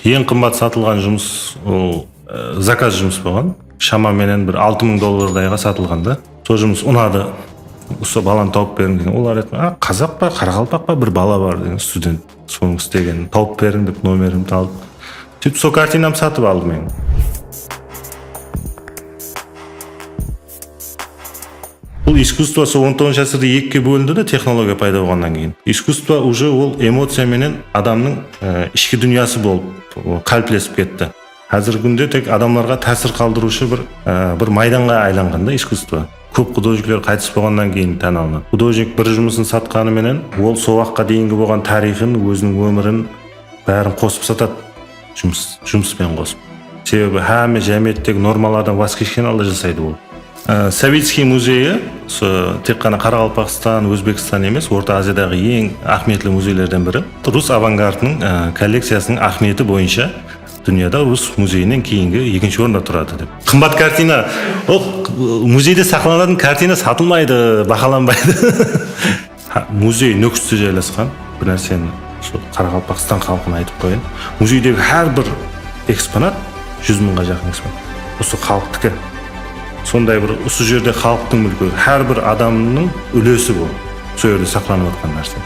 Ең қымбат сатылған жұмыс ол заказ жұмыс болған. Шамамен бір $6000 сатылған да. Сол жұмыс ұнады. Осы баланы тауып берің деген. Олар айтты, қазақ па, қарақалпақ па бір бала бар деген студент. Соны істеген. Тауып берің деп номерімді алып. Сөйтіп сол картинамды сатып алдым мен. Бұл искусство сол 19 ғасырда екіге бөлінді де технология пайда болғаннан кейін. Искусство уже ол эмоция менен адамның ішкі дүниясы болып қалыптасып кетті. Қазіргі күнде тек адамдарға тәсір қалдырушы бір майданға айланған да искусство. Көп художниктер қайтыс болғаннан кейін танылды. Художник бір жұмысын сатқаны менен ол сол уақытқа дейінгі болған тарихын, өзінің өмірін бәрін қосып сатады. Жұмыспен қосып. Себебі һәм жәмиеттегі нормалардан ваз кешкен алда жасайды ол. Советский музейі тек қана Қарақалпақстан, Өзбекстан емес, Орта Азиядағы ең ахметлі музейлерден бірі. Рус авангардының коллекциясының ахметі бойынша дүнияда Рус музейінен кейінгі екінші орында тұрады деп. Қымбат картина, музейде сақланатын картина сатылмайды, бағаланбайды. Музей Нөкісте жайласқан. Бір нәрсені Қарақалпақстан халқына айтып қойын. Музейдегі әрбір экспонат 100 мыңға жақын экспонат. Осы халықтікі. Сондай бір осы жерде халықтың мүлкі, әрбір адамның үлесі бұл. Сол жерде сақланып жатқан нәрсе.